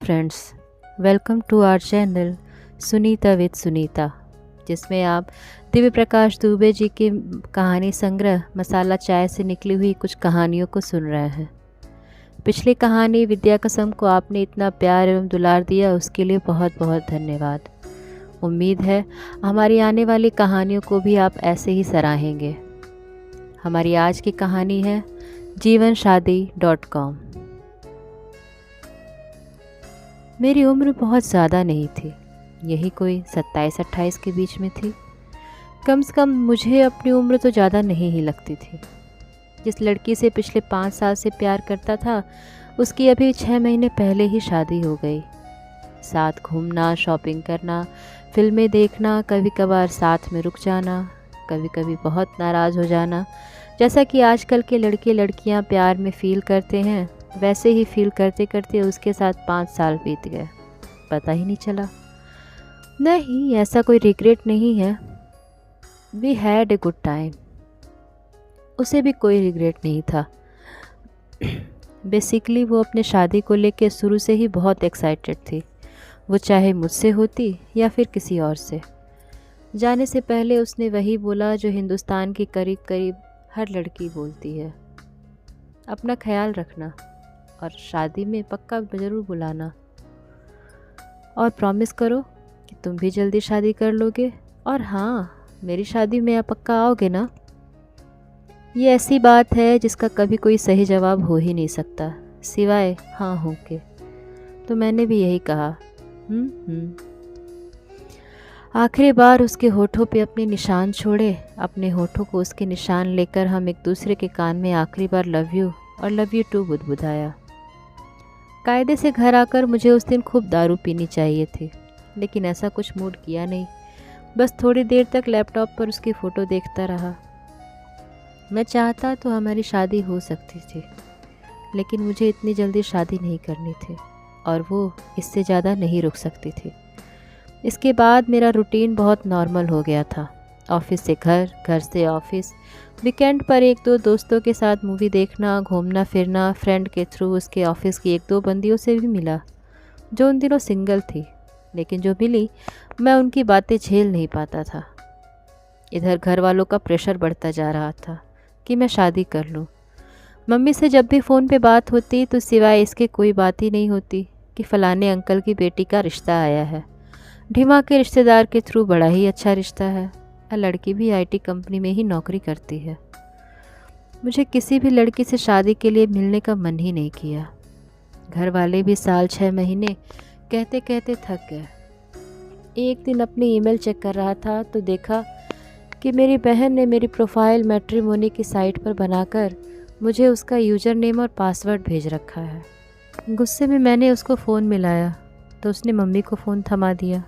Friends, welcome to our channel Sunita with Sunita, जिसमें आप दिव्य प्रकाश दुबे जी के कहानी संग्रह मसाला चाय से निकली हुई कुछ कहानियों को सुन रहे हैं। पिछली कहानी विद्या कसम को आपने इतना प्यार एवं दुलार दिया, उसके लिए बहुत बहुत धन्यवाद। उम्मीद है हमारी आने वाली कहानियों को भी आप ऐसे ही सराहेंगे। हमारी आज की कहानी है जीवनशादी.com। मेरी उम्र बहुत ज़्यादा नहीं थी, यही कोई 27-28 के बीच में थी। कम से कम मुझे अपनी उम्र तो ज़्यादा नहीं ही लगती थी। जिस लड़की से पिछले 5 साल से प्यार करता था, उसकी अभी 6 महीने पहले ही शादी हो गई। साथ घूमना, शॉपिंग करना, फिल्में देखना, कभी कभार साथ में रुक जाना, कभी कभी बहुत नाराज़ हो जाना, जैसा कि आजकल के लड़के लड़कियां प्यार में फ़ील करते हैं, वैसे ही फील करते करते उसके साथ 5 साल बीत गए, पता ही नहीं चला। नहीं, ऐसा कोई रिग्रेट नहीं है। We had a good time. उसे भी कोई रिग्रेट नहीं था। बेसिकली वो अपने शादी को लेकर शुरू से ही बहुत एक्साइटेड थी, वो चाहे मुझसे होती या फिर किसी और से। जाने से पहले उसने वही बोला जो हिंदुस्तान की करीब करीब हर लड़की बोलती है, अपना ख्याल रखना और शादी में पक्का ज़रूर बुलाना, और प्रॉमिस करो कि तुम भी जल्दी शादी कर लोगे, और हाँ, मेरी शादी में आप पक्का आओगे ना। ये ऐसी बात है जिसका कभी कोई सही जवाब हो ही नहीं सकता सिवाय हाँ हो के। तो मैंने भी यही कहा। आखिरी बार उसके होठों पे अपने निशान छोड़े। अपने होठों को उसके निशान लेकर हम एक दूसरे के कान में आखिरी बार लव यू और लव यू टू बुदबुदाया। कायदे से घर आकर मुझे उस दिन खूब दारू पीनी चाहिए थी, लेकिन ऐसा कुछ मूड किया नहीं। बस थोड़ी देर तक लैपटॉप पर उसकी फ़ोटो देखता रहा। मैं चाहता तो हमारी शादी हो सकती थी, लेकिन मुझे इतनी जल्दी शादी नहीं करनी थी, और वो इससे ज़्यादा नहीं रुक सकती थी। इसके बाद मेरा रूटीन बहुत नॉर्मल हो गया था। ऑफिस से घर, घर से ऑफिस, वीकेंड पर 1-2 दोस्तों के साथ मूवी देखना, घूमना फिरना। फ्रेंड के थ्रू उसके ऑफिस की 1-2 बंदियों से भी मिला जो उन दिनों सिंगल थी, लेकिन जो मिली मैं उनकी बातें झेल नहीं पाता था। इधर घर वालों का प्रेशर बढ़ता जा रहा था कि मैं शादी कर लूँ। मम्मी से जब भी फ़ोन पे बात होती तो सिवाय इसके कोई बात ही नहीं होती कि फ़लाने अंकल की बेटी का रिश्ता आया है। ढीमा के रिश्तेदार के थ्रू बड़ा ही अच्छा रिश्ता है, लड़की भी आईटी कंपनी में ही नौकरी करती है। मुझे किसी भी लड़की से शादी के लिए मिलने का मन ही नहीं किया। घर वाले भी साल 6 महीने कहते कहते थक गए। एक दिन अपनी ईमेल चेक कर रहा था तो देखा कि मेरी बहन ने मेरी प्रोफाइल मैट्रिमोनी की साइट पर बनाकर मुझे उसका यूज़र नेम और पासवर्ड भेज रखा है। गुस्से में मैंने उसको फ़ोन मिलाया तो उसने मम्मी को फ़ोन थमा दिया।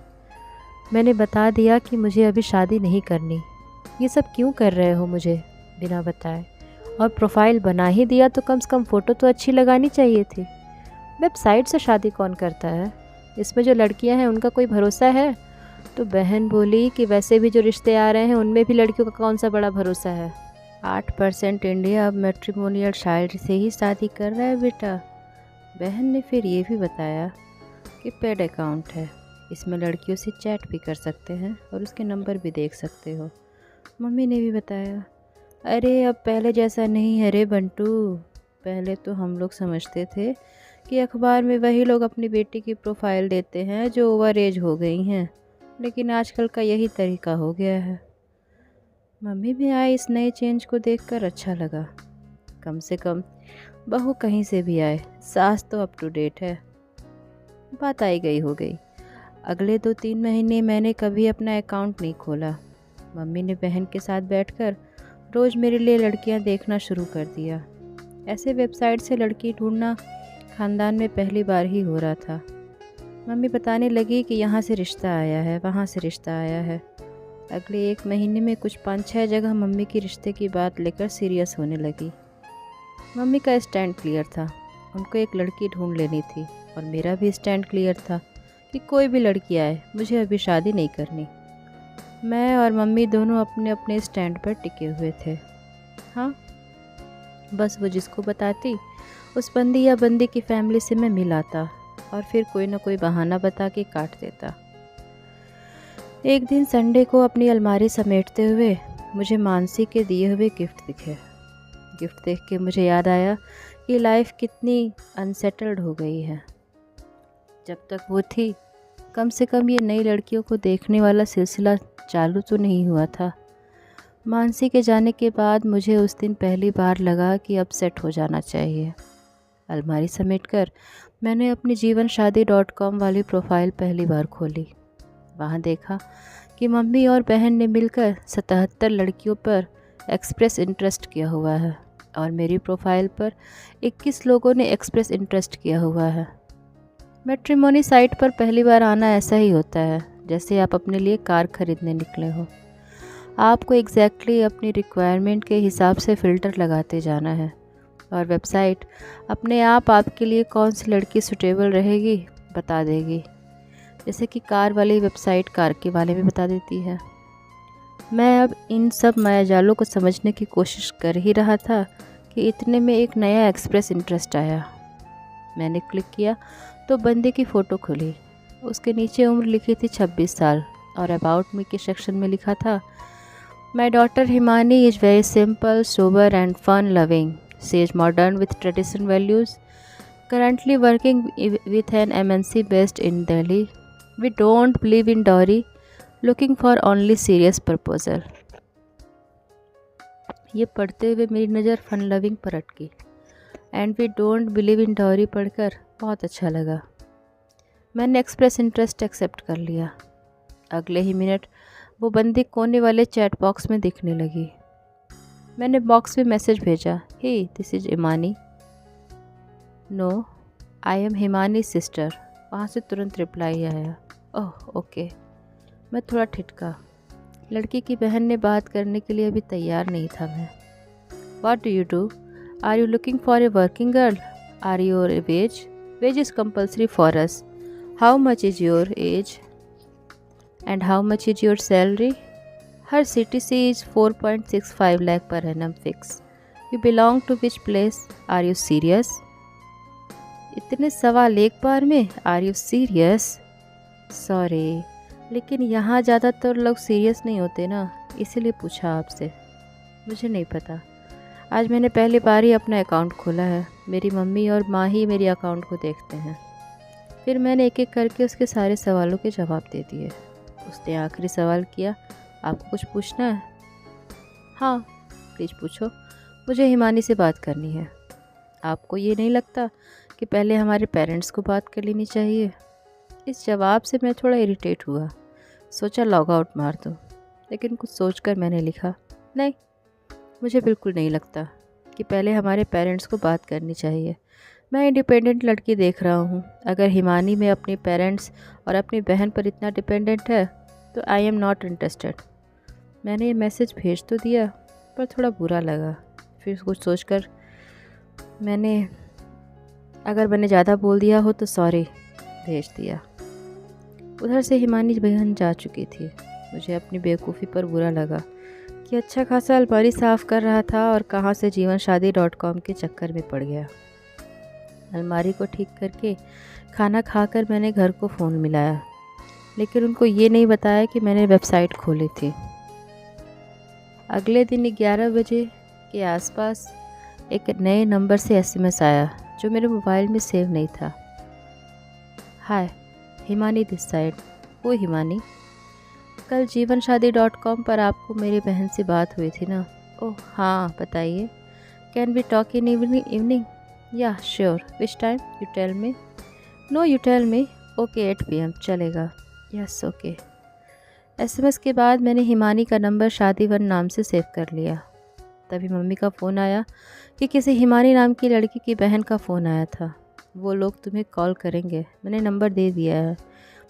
मैंने बता दिया कि मुझे अभी शादी नहीं करनी। ये सब क्यों कर रहे हो मुझे बिना बताए? और प्रोफाइल बना ही दिया तो कम से कम फ़ोटो तो अच्छी लगानी चाहिए थी। वेबसाइट से शादी कौन करता है? इसमें जो लड़कियां हैं उनका कोई भरोसा है? तो बहन बोली कि वैसे भी जो रिश्ते आ रहे हैं उनमें भी लड़कियों का कौन सा बड़ा भरोसा है। 8% इंडिया अब मैट्रिमोनियल साइट से ही शादी कर रहा है बेटा। बहन ने फिर ये भी बताया कि पेड अकाउंट है, इसमें लड़कियों से चैट भी कर सकते हैं और उसके नंबर भी देख सकते हो। मम्मी ने भी बताया, अरे अब पहले जैसा नहीं है रे बंटू। पहले तो हम लोग समझते थे कि अखबार में वही लोग अपनी बेटी की प्रोफाइल देते हैं जो ओवर एज हो गई हैं, लेकिन आजकल का यही तरीका हो गया है। मम्मी भी आए इस नए चेंज को देखकर अच्छा लगा। कम से कम बहू कहीं से भी आए, सास तो अप टू डेट है। बात आई गई हो गई। अगले 2-3 महीने मैंने कभी अपना अकाउंट नहीं खोला। मम्मी ने बहन के साथ बैठकर रोज़ मेरे लिए लड़कियां देखना शुरू कर दिया। ऐसे वेबसाइट से लड़की ढूंढना ख़ानदान में पहली बार ही हो रहा था। मम्मी बताने लगी कि यहाँ से रिश्ता आया है, वहाँ से रिश्ता आया है। अगले 1 महीने में कुछ 5-6 जगह मम्मी की रिश्ते की बात लेकर सीरियस होने लगी। मम्मी का स्टैंड क्लियर था, उनको एक लड़की ढूंढ लेनी थी, और मेरा भी स्टैंड क्लियर था कि कोई भी लड़की आए, मुझे अभी शादी नहीं करनी। मैं और मम्मी दोनों अपने अपने स्टैंड पर टिके हुए थे। हाँ, बस वो जिसको बताती उस बंदी या बंदी की फैमिली से मैं मिल आता, और फिर कोई ना कोई बहाना बता के काट देता। एक दिन संडे को अपनी अलमारी समेटते हुए मुझे मानसी के दिए हुए गिफ्ट दिखे। गिफ्ट देख के मुझे याद आया कि लाइफ कितनी अनसेटल्ड हो गई है। जब तक वो थी कम से कम ये नई लड़कियों को देखने वाला सिलसिला चालू तो नहीं हुआ था। मानसी के जाने के बाद मुझे उस दिन पहली बार लगा कि अब सेट हो जाना चाहिए। अलमारी समेटकर मैंने अपनी जीवनशादी.com वाली प्रोफाइल पहली बार खोली। वहाँ देखा कि मम्मी और बहन ने मिलकर 77 लड़कियों पर एक्सप्रेस इंटरेस्ट किया हुआ है और मेरी प्रोफाइल पर 21 लोगों ने एक्सप्रेस इंटरेस्ट किया हुआ है। मैट्रिमोनी साइट पर पहली बार आना ऐसा ही होता है जैसे आप अपने लिए कार खरीदने निकले हो। आपको एग्जैक्टली अपनी रिक्वायरमेंट के हिसाब से फ़िल्टर लगाते जाना है और वेबसाइट अपने आप आपके लिए कौन सी लड़की सूटेबल रहेगी बता देगी, जैसे कि कार वाली वेबसाइट कार के बारे में बता देती है। मैं अब इन सब मायाजालों को समझने की कोशिश कर ही रहा था कि इतने में एक नया एक्सप्रेस इंटरेस्ट आया। मैंने क्लिक किया तो बंदे की फ़ोटो खुली। उसके नीचे उम्र लिखी थी 26 साल और अबाउट मी के सेक्शन में लिखा था, my daughter Himani is very simple, sober and fun loving. She is modern with traditional values. Currently working with an MNC based in Delhi. We don't believe in dowry. Looking for only serious proposal. ये पढ़ते हुए मेरी नज़र fun loving पर अटकी। And we don't believe in dowry पढ़कर बहुत अच्छा लगा। मैंने एक्सप्रेस इंटरेस्ट एक्सेप्ट कर लिया। अगले ही मिनट वो बंदी कोने वाले चैट बॉक्स में दिखने लगी। मैंने बॉक्स में मैसेज भेजा, hey this is Himani. No I am Himani sister. वहाँ से तुरंत रिप्लाई आया, ओह ओके। मैं थोड़ा ठिठका। लड़की की बहन ने बात करने के लिए अभी तैयार नहीं था मैं। What do you do? Are you looking for a working girl? Are your veg? Veg is compulsory for us. How much is your age? And how much is your salary? Her CTC is 4.65 lakh per annum fix. You belong to which place? Are you serious? इतने सवाल एक बार में? Are you serious? Sorry, लेकिन यहाँ ज़्यादातर लोग serious नहीं होते ना, इसीलिए पूछा आपसे। मुझे नहीं पता। आज मैंने पहली बार ही अपना अकाउंट खोला है। मेरी मम्मी और माँ ही मेरे अकाउंट को देखते हैं। फिर मैंने एक एक करके उसके सारे सवालों के जवाब दे दिए। उसने आखिरी सवाल किया, आपको कुछ पूछना है? हाँ प्लीज़ पूछो, मुझे हिमानी से बात करनी है। आपको ये नहीं लगता कि पहले हमारे पेरेंट्स को बात कर लेनी चाहिए? इस जवाब से मैं थोड़ा इरिटेट हुआ। सोचा लॉग आउट मार दूँ, लेकिन कुछ सोचकर मैंने लिखा, नहीं मुझे बिल्कुल नहीं लगता कि पहले हमारे पेरेंट्स को बात करनी चाहिए। मैं इंडिपेंडेंट लड़की देख रहा हूँ। अगर हिमानी में अपने पेरेंट्स और अपनी बहन पर इतना डिपेंडेंट है तो आई एम नॉट इंटरेस्टेड। मैंने ये मैसेज भेज तो दिया पर थोड़ा बुरा लगा। फिर कुछ सोचकर अगर मैंने ज़्यादा बोल दिया हो तो सॉरी भेज दिया। उधर से हिमानी बहन जा चुकी थी। मुझे अपनी बेवकूफ़ी पर बुरा लगा कि अच्छा खासा अलमारी साफ़ कर रहा था और कहाँ से जीवनशादी.com के चक्कर में पड़ गया। अलमारी को ठीक करके खाना खाकर मैंने घर को फ़ोन मिलाया, लेकिन उनको ये नहीं बताया कि मैंने वेबसाइट खोली थी। अगले दिन 11 बजे के आसपास एक नए नंबर से एसएमएस आया जो मेरे मोबाइल में सेव नहीं था। हाय हिमानी दिस साइड। वो हिमानी, कल जीवनशादी.com पर आपको मेरी बहन से बात हुई थी ना? ओह हाँ बताइए। Can we talk in evening? Yeah sure. Which time? You tell me. No you tell me. Okay 8 PM चलेगा। Yes okay. एसएमएस के बाद मैंने हिमानी का नंबर शादीवन नाम से सेव कर लिया। तभी मम्मी का फ़ोन आया कि किसी हिमानी नाम की लड़की की बहन का फ़ोन आया था। वो लोग तुम्हें कॉल करेंगे, मैंने नंबर दे दिया है।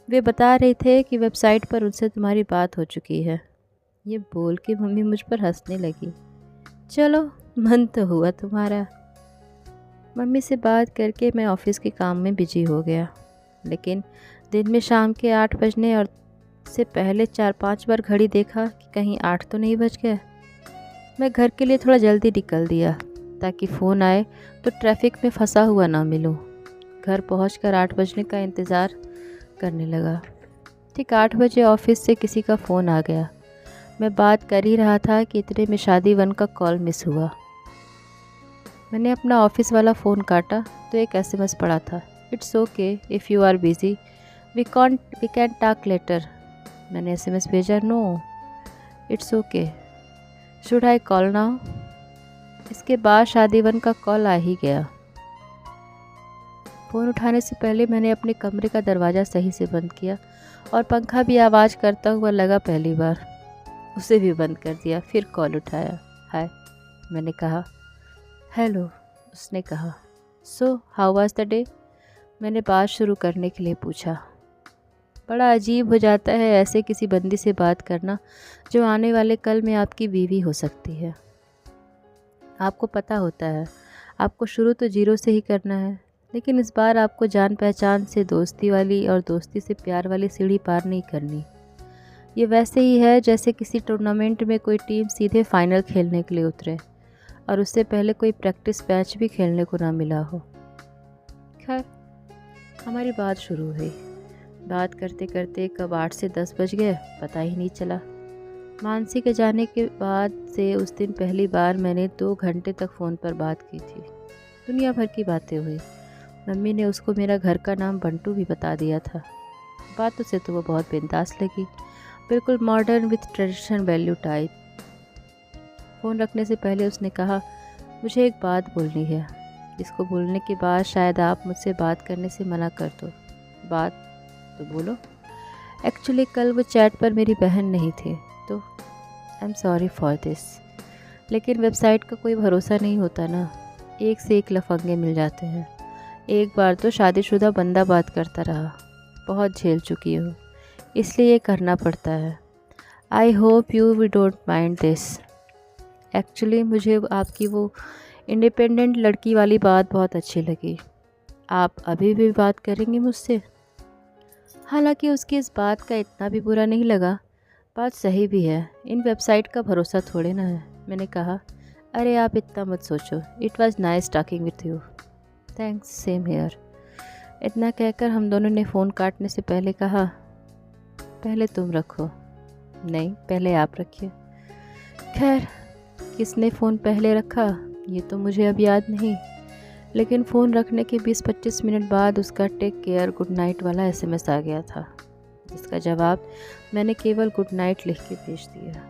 वे बता रहे थे कि वेबसाइट पर उनसे तुम्हारी बात हो चुकी है। ये बोल के मम्मी मुझ पर हंसने लगी। चलो मन तो हुआ तुम्हारा। मम्मी से बात करके मैं ऑफिस के काम में बिजी हो गया, लेकिन दिन में शाम के 8 बजने और से पहले 4-5 बार घड़ी देखा कि कहीं 8 तो नहीं बज गए। मैं घर के लिए थोड़ा जल्दी निकल दिया ताकि फ़ोन आए तो ट्रैफिक में फंसा हुआ ना मिलूं। घर पहुंचकर 8 बजने का इंतज़ार करने लगा। ठीक 8 बजे ऑफिस से किसी का फ़ोन आ गया। मैं बात कर ही रहा था कि इतने में शादी वन का कॉल मिस हुआ। मैंने अपना ऑफिस वाला फ़ोन काटा तो एक एसएमएस पड़ा था, it's okay if you are busy we can talk later. मैंने एसएमएस भेजा, no it's okay should I call now. इसके बाद शादी वन का कॉल आ ही गया। फ़ोन उठाने से पहले मैंने अपने कमरे का दरवाज़ा सही से बंद किया और पंखा भी आवाज़ करता हुआ लगा पहली बार, उसे भी बंद कर दिया। फिर कॉल उठाया। हाय मैंने कहा। हेलो उसने कहा। So how was the day, मैंने बात शुरू करने के लिए पूछा। बड़ा अजीब हो जाता है ऐसे किसी बंदी से बात करना जो आने वाले कल में आपकी बीवी हो सकती है। आपको पता होता है आपको शुरू तो जीरो से ही करना है, लेकिन इस बार आपको जान पहचान से दोस्ती वाली और दोस्ती से प्यार वाली सीढ़ी पार नहीं करनी। ये वैसे ही है जैसे किसी टूर्नामेंट में कोई टीम सीधे फाइनल खेलने के लिए उतरे और उससे पहले कोई प्रैक्टिस मैच भी खेलने को ना मिला हो। खैर हमारी बात शुरू हुई। बात करते करते कब 8 से 10 बज गए पता ही नहीं चला। मानसी के जाने के बाद से उस दिन पहली बार मैंने 2 घंटे तक फ़ोन पर बात की थी। दुनिया भर की बातें हुई। मम्मी ने उसको मेरा घर का नाम बंटू भी बता दिया था। बातों से तो वो बहुत बिंदास लगी, बिल्कुल modern with traditional value type. Phone रखने से पहले उसने कहा, मुझे एक बात बोलनी है जिसको बोलने के बाद शायद आप मुझसे बात करने से मना कर दो। बात तो बोलो। एक्चुअली कल वो चैट पर मेरी बहन नहीं थी तो I am sorry for this, लेकिन वेबसाइट का कोई भरोसा नहीं होता ना, एक से एक लफंगे मिल जाते हैं। एक बार तो शादीशुदा बंदा बात करता रहा, बहुत झेल चुकी हूँ, इसलिए ये करना पड़ता है। I hope you we don't mind this. Actually मुझे आपकी वो इंडिपेंडेंट लड़की वाली बात बहुत अच्छी लगी। आप अभी भी बात करेंगे मुझसे? हालांकि उसकी इस बात का इतना भी बुरा नहीं लगा। बात सही भी है, इन वेबसाइट का भरोसा थोड़े ना है। मैंने कहा, अरे आप इतना मत सोचो, it was nice talking with you. Thanks, same here. इतना कहकर हम दोनों ने फ़ोन काटने से पहले कहा, पहले तुम रखो। नहीं, पहले आप रखिए। खैर किसने फ़ोन पहले रखा ये तो मुझे अब याद नहीं, लेकिन फ़ोन रखने के 20-25 मिनट बाद उसका टेक केयर गुड नाइट वाला एसएमएस आ गया था, जिसका जवाब मैंने केवल गुड नाइट लिख के भेज दिया।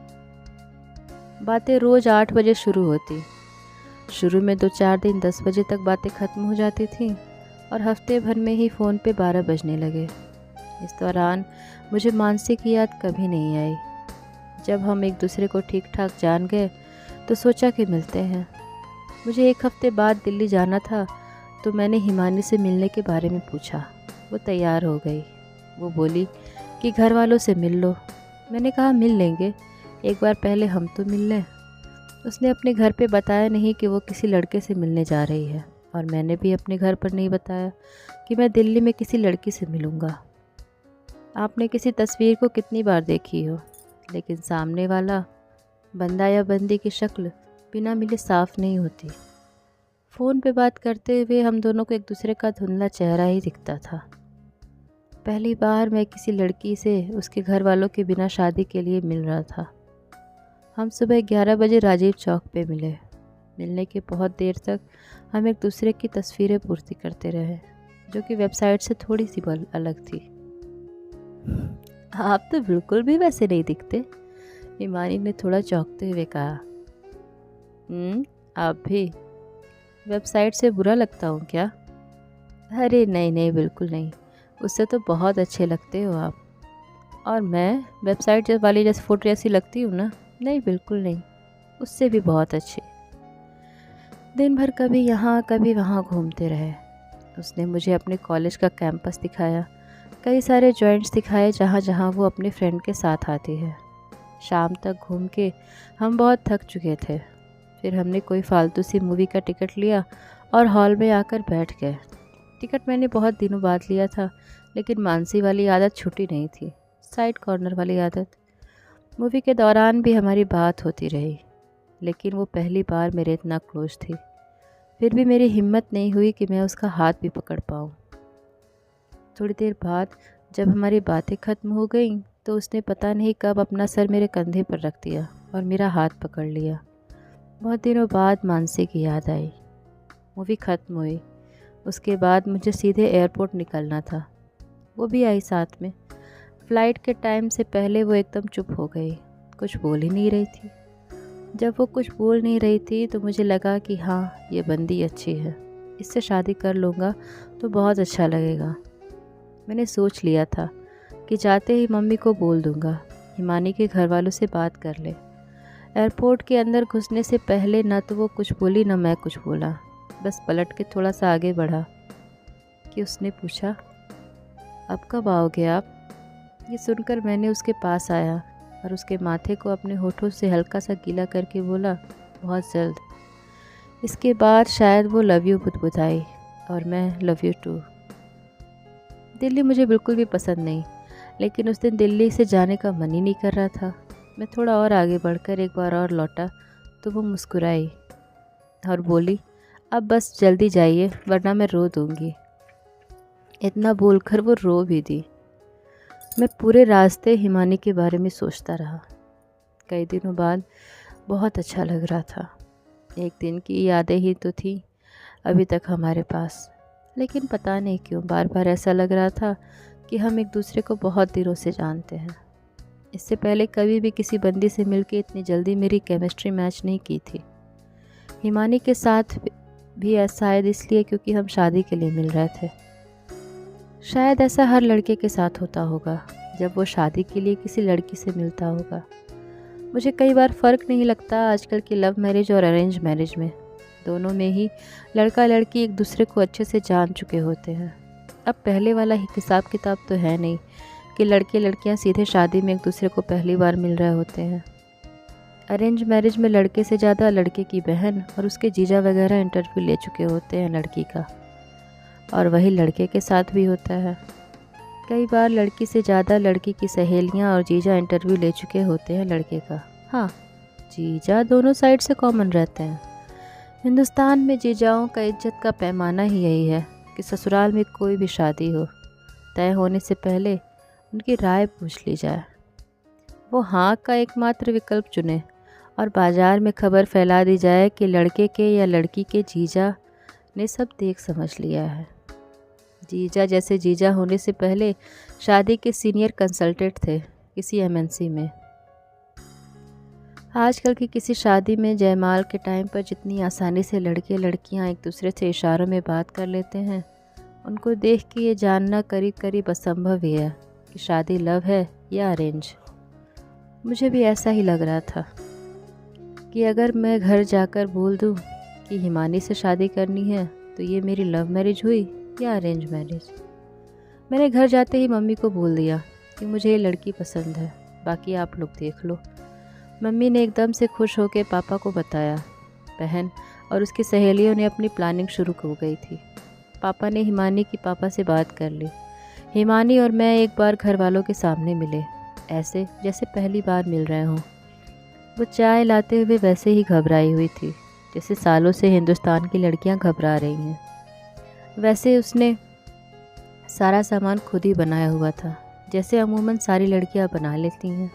बातें रोज़ 8 बजे शुरू होती। शुरू में 2-4 दिन 10 बजे तक बातें ख़त्म हो जाती थीं और हफ्ते भर में ही फ़ोन पे 12 बजने लगे। इस दौरान मुझे मानसी की याद कभी नहीं आई। जब हम एक दूसरे को ठीक ठाक जान गए तो सोचा कि मिलते हैं। मुझे 1 हफ्ते बाद दिल्ली जाना था तो मैंने हिमानी से मिलने के बारे में पूछा। वो तैयार हो गई। वो बोली कि घर वालों से मिल लो। मैंने कहा मिल लेंगे, एक बार पहले हम तो मिल लें। उसने अपने घर पे बताया नहीं कि वो किसी लड़के से मिलने जा रही है और मैंने भी अपने घर पर नहीं बताया कि मैं दिल्ली में किसी लड़की से मिलूँगा। आपने किसी तस्वीर को कितनी बार देखी हो, लेकिन सामने वाला बंदा या बंदी की शक्ल बिना मिले साफ नहीं होती। फ़ोन पे बात करते हुए हम दोनों को एक दूसरे का धुंधला चेहरा ही दिखता था। पहली बार मैं किसी लड़की से उसके घर वालों के बिना शादी के लिए मिल रहा था। हम सुबह 11 बजे राजीव चौक पे मिले। मिलने के बहुत देर तक हम एक दूसरे की तस्वीरें पूर्ति करते रहे, जो कि वेबसाइट से थोड़ी सी अलग थी। आप तो बिल्कुल भी वैसे नहीं दिखते, हिमानी ने थोड़ा चौंकते हुए कहा। आप भी वेबसाइट से बुरा लगता हूँ क्या? अरे नहीं नहीं, बिल्कुल नहीं, उससे तो बहुत अच्छे लगते हो आप। और मैं वेबसाइट वाली जैसे फ़ोटो जैसी लगती हूँ ना? नहीं बिल्कुल नहीं, उससे भी बहुत अच्छे। दिन भर कभी यहाँ कभी वहाँ घूमते रहे। उसने मुझे अपने कॉलेज का कैंपस दिखाया, कई सारे जॉइंट्स दिखाए जहाँ जहाँ वो अपने फ्रेंड के साथ आती है। शाम तक घूम के हम बहुत थक चुके थे। फिर हमने कोई फालतू सी मूवी का टिकट लिया और हॉल में आकर बैठ गए। टिकट मैंने बहुत दिनों बाद लिया था, लेकिन मानसी वाली आदत छूटी नहीं थी, साइड कॉर्नर वाली आदत। मूवी के दौरान भी हमारी बात होती रही, लेकिन वो पहली बार मेरे इतना क्लोज थी। फिर भी मेरी हिम्मत नहीं हुई कि मैं उसका हाथ भी पकड़ पाऊँ। थोड़ी देर बाद जब हमारी बातें ख़त्म हो गईं तो उसने पता नहीं कब अपना सर मेरे कंधे पर रख दिया और मेरा हाथ पकड़ लिया। बहुत दिनों बाद मानसी की याद आई। मूवी ख़त्म हुई। उसके बाद मुझे सीधे एयरपोर्ट निकलना था। वो भी आई साथ में। फ़्लाइट के टाइम से पहले वो एकदम चुप हो गई, कुछ बोल ही नहीं रही थी। जब वो कुछ बोल नहीं रही थी तो मुझे लगा कि हाँ, ये बंदी अच्छी है, इससे शादी कर लूँगा तो बहुत अच्छा लगेगा। मैंने सोच लिया था कि जाते ही मम्मी को बोल दूँगा, हिमानी के घर वालों से बात कर ले। एयरपोर्ट के अंदर घुसने से पहले न तो वो कुछ बोली न मैं कुछ बोला, बस पलट के थोड़ा सा आगे बढ़ा कि उसने पूछा, अब कब आओगे आप? ये सुनकर मैंने उसके पास आया और उसके माथे को अपने होठों से हल्का सा गीला करके बोला, बहुत जल्द। इसके बाद शायद वो लव यू बुदबुदाई और मैं लव यू टू। दिल्ली मुझे बिल्कुल भी पसंद नहीं, लेकिन उस दिन दिल्ली से जाने का मन ही नहीं कर रहा था। मैं थोड़ा और आगे बढ़कर एक बार और लौटा तो वो मुस्कुराई और बोली, अब बस जल्दी जाइए वरना मैं रो दूँगी। इतना बोलकर वो रो भी दी। मैं पूरे रास्ते हिमानी के बारे में सोचता रहा। कई दिनों बाद बहुत अच्छा लग रहा था। एक दिन की यादें ही तो थी अभी तक हमारे पास, लेकिन पता नहीं क्यों बार बार ऐसा लग रहा था कि हम एक दूसरे को बहुत दिनों से जानते हैं। इससे पहले कभी भी किसी बंदी से मिलके इतनी जल्दी मेरी केमिस्ट्री मैच नहीं की थी। हिमानी के साथ भी शायद इसलिए क्योंकि हम शादी के लिए मिल रहे थे। शायद ऐसा हर लड़के के साथ होता होगा जब वो शादी के लिए किसी लड़की से मिलता होगा। मुझे कई बार फ़र्क नहीं लगता आजकल की लव मैरिज और अरेंज मैरिज में। दोनों में ही लड़का लड़की एक दूसरे को अच्छे से जान चुके होते हैं। अब पहले वाला हिसाब किताब तो है नहीं कि लड़के लड़कियां सीधे शादी में एक दूसरे को पहली बार मिल रहे होते हैं। अरेंज मैरिज में लड़के से ज़्यादा लड़के की बहन और उसके जीजा वगैरह इंटरव्यू ले चुके होते हैं लड़की का, और वही लड़के के साथ भी होता है। कई बार लड़की से ज़्यादा लड़की की सहेलियां और जीजा इंटरव्यू ले चुके होते हैं लड़के का। हाँ, जीजा दोनों साइड से कॉमन रहते हैं। हिंदुस्तान में जीजाओं का इज्जत का पैमाना ही यही है कि ससुराल में कोई भी शादी हो, तय होने से पहले उनकी राय पूछ ली जाए। वो हाँ का एकमात्र विकल्प चुने और बाज़ार में खबर फैला दी जाए कि लड़के के या लड़की के जीजा ने सब देख समझ लिया है। जीजा जैसे जीजा होने से पहले शादी के सीनियर कंसल्टेंट थे किसी एमएनसी में। आजकल की किसी शादी में जयमाल के टाइम पर जितनी आसानी से लड़के लड़कियां एक दूसरे से इशारों में बात कर लेते हैं, उनको देख के ये जानना करीब करीब असंभव ही है कि शादी लव है या अरेंज। मुझे भी ऐसा ही लग रहा था कि अगर मैं घर जाकर बोल दूं कि हिमानी से शादी करनी है तो ये मेरी लव मैरिज हुई या अरेंज मैरिज। मैंने घर जाते ही मम्मी को बोल दिया कि मुझे ये लड़की पसंद है, बाकी आप लोग देख लो। मम्मी ने एकदम से खुश होकर पापा को बताया। बहन और उसकी सहेलियों ने अपनी प्लानिंग शुरू हो गई थी। पापा ने हिमानी की पापा से बात कर ली। हिमानी और मैं एक बार घर वालों के सामने मिले, ऐसे जैसे पहली बार मिल रहे हों। वो चाय लाते हुए वैसे ही घबराई हुई थी जैसे सालों से हिंदुस्तान की लड़कियां घबरा रही हैं। वैसे उसने सारा सामान खुद ही बनाया हुआ था, जैसे अमूमन सारी लड़कियां बना लेती हैं।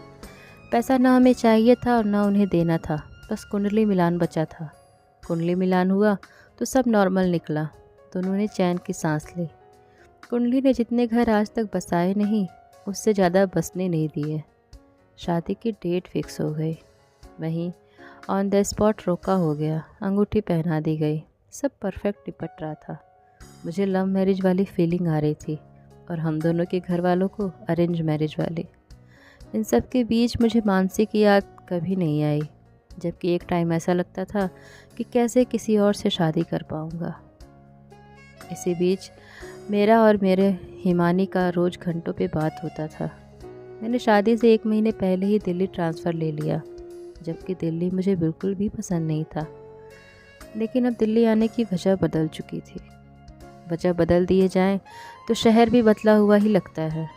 पैसा ना हमें चाहिए था और ना उन्हें देना था, बस कुंडली मिलान बचा था। कुंडली मिलान हुआ तो सब नॉर्मल निकला, तो उन्होंने चैन की सांस ली। कुंडली ने जितने घर आज तक बसाए नहीं, उससे ज़्यादा बसने नहीं दिए। शादी की डेट फिक्स हो गई, वहीं ऑन द स्पॉट रोका हो गया, अंगूठी पहना दी गई, सब परफेक्ट निपट रहा था। मुझे लव मैरिज वाली फीलिंग आ रही थी और हम दोनों के घर वालों को अरेंज मैरिज वाली। इन सब के बीच मुझे मानसी की याद कभी नहीं आई, जबकि एक टाइम ऐसा लगता था कि कैसे किसी और से शादी कर पाऊँगा। इसी बीच मेरा और मेरे हिमानी का रोज़ घंटों पे बात होता था। मैंने शादी से 1 महीने पहले ही दिल्ली ट्रांसफ़र ले लिया, जबकि दिल्ली मुझे बिल्कुल भी पसंद नहीं था। लेकिन अब दिल्ली आने की वजह बदल चुकी थी। वजह बदल दिए जाएं तो शहर भी बदला हुआ ही लगता है।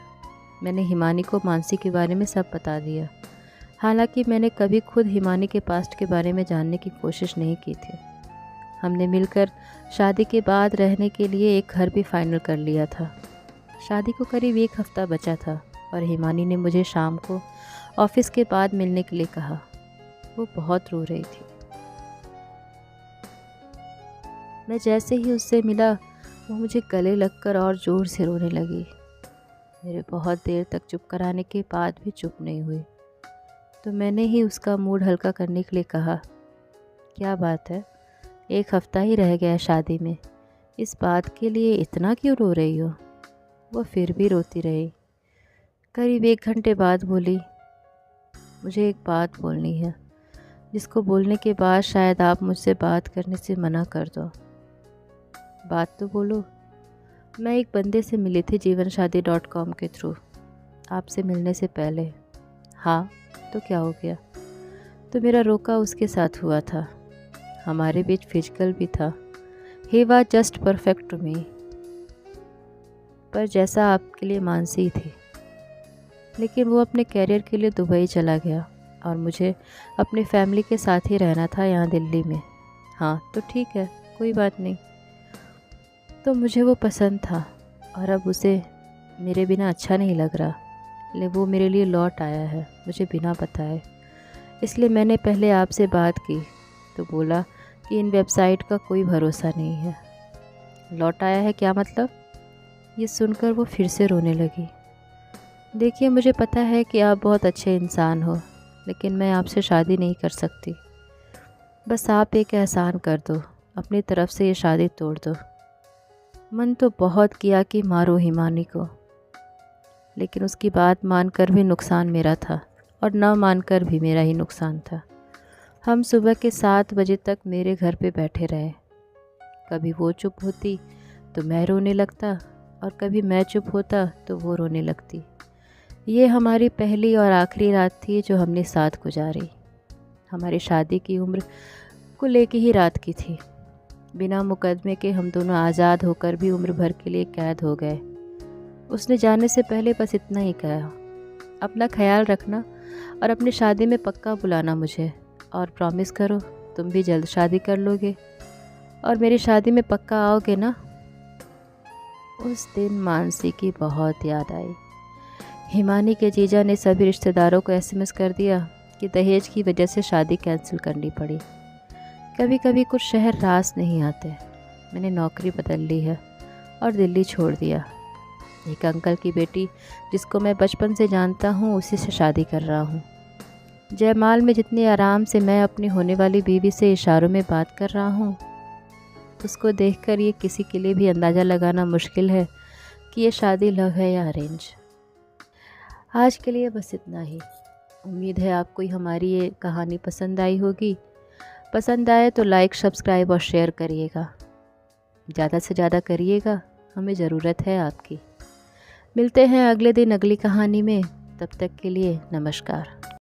मैंने हिमानी को मानसी के बारे में सब बता दिया। हालांकि मैंने कभी खुद हिमानी के पास्ट के बारे में जानने की कोशिश नहीं की थी। हमने मिलकर शादी के बाद रहने के लिए एक घर भी फाइनल कर लिया था। शादी को करीब 1 हफ्ता बचा था और हिमानी ने मुझे शाम को ऑफिस के बाद मिलने के लिए कहा। वो बहुत रो रही थी। मैं जैसे ही उससे मिला वो मुझे गले लगकर और ज़ोर से रोने लगी। मेरे बहुत देर तक चुप कराने के बाद भी चुप नहीं हुई, तो मैंने ही उसका मूड हल्का करने के लिए कहा, क्या बात है, 1 हफ्ता ही रह गया है शादी में, इस बात के लिए इतना क्यों रो रही हो? वो फिर भी रोती रही। करीब 1 घंटे बाद बोली, मुझे एक बात बोलनी है, जिसको बोलने के बाद शायद आप मुझसे बात करने से मना कर दो। बात तो बोलो। मैं एक बंदे से मिली थी जीवनसाथी.com के थ्रू, आपसे मिलने से पहले। हाँ, तो क्या हो गया? तो मेरा रोका उसके साथ हुआ था, हमारे बीच फिजिकल भी था। He was just perfect to me, पर जैसा आपके लिए मानसी थी। लेकिन वो अपने कैरियर के लिए दुबई चला गया और मुझे अपनी फैमिली के साथ ही रहना था यहाँ दिल्ली में। हाँ तो ठीक है, कोई बात नहीं। तो मुझे वो पसंद था और अब उसे मेरे बिना अच्छा नहीं लग रहा, लेकिन वो मेरे लिए लौट आया है मुझे बिना बताए। इसलिए मैंने पहले आपसे बात की तो बोला कि इन वेबसाइट का कोई भरोसा नहीं है। लौट आया है क्या मतलब? ये सुनकर वो फिर से रोने लगी। देखिए, मुझे पता है कि आप बहुत अच्छे इंसान हो, लेकिन मैं आपसे शादी नहीं कर सकती। बस आप एक एहसान कर दो, अपनी तरफ से ये शादी तोड़ दो। मन तो बहुत किया कि मारो हिमानी को, लेकिन उसकी बात मानकर भी नुकसान मेरा था और ना मानकर भी मेरा ही नुकसान था। हम सुबह के 7 बजे तक मेरे घर पे बैठे रहे। कभी वो चुप होती तो मैं रोने लगता और कभी मैं चुप होता तो वो रोने लगती। ये हमारी पहली और आखिरी रात थी जो हमने साथ गुजारी। हमारी शादी की उम्र कुल एक ही रात की थी। बिना मुकदमे के हम दोनों आज़ाद होकर भी उम्र भर के लिए कैद हो गए। उसने जाने से पहले बस इतना ही कहा, अपना ख्याल रखना और अपनी शादी में पक्का बुलाना मुझे, और प्रॉमिस करो तुम भी जल्द शादी कर लोगे और मेरी शादी में पक्का आओगे ना। उस दिन मानसी की बहुत याद आई। हिमानी के जीजा ने सभी रिश्तेदारों को एसएमएस कर दिया कि दहेज की वजह से शादी कैंसिल करनी पड़ी। कभी कभी कुछ शहर रास नहीं आते। मैंने नौकरी बदल ली है और दिल्ली छोड़ दिया। एक अंकल की बेटी जिसको मैं बचपन से जानता हूँ उसी से शादी कर रहा हूँ। जयमाल में जितने आराम से मैं अपनी होने वाली बीवी से इशारों में बात कर रहा हूँ, उसको देखकर ये किसी के लिए भी अंदाज़ा लगाना मुश्किल है कि ये शादी लव है या अरेंज। आज के लिए बस इतना ही। उम्मीद है आपको हमारी ये कहानी पसंद आई होगी। पसंद आए तो लाइक, सब्सक्राइब और शेयर करिएगा। ज़्यादा से ज़्यादा करिएगा, हमें ज़रूरत है आपकी। मिलते हैं अगले दिन अगली कहानी में। तब तक के लिए नमस्कार।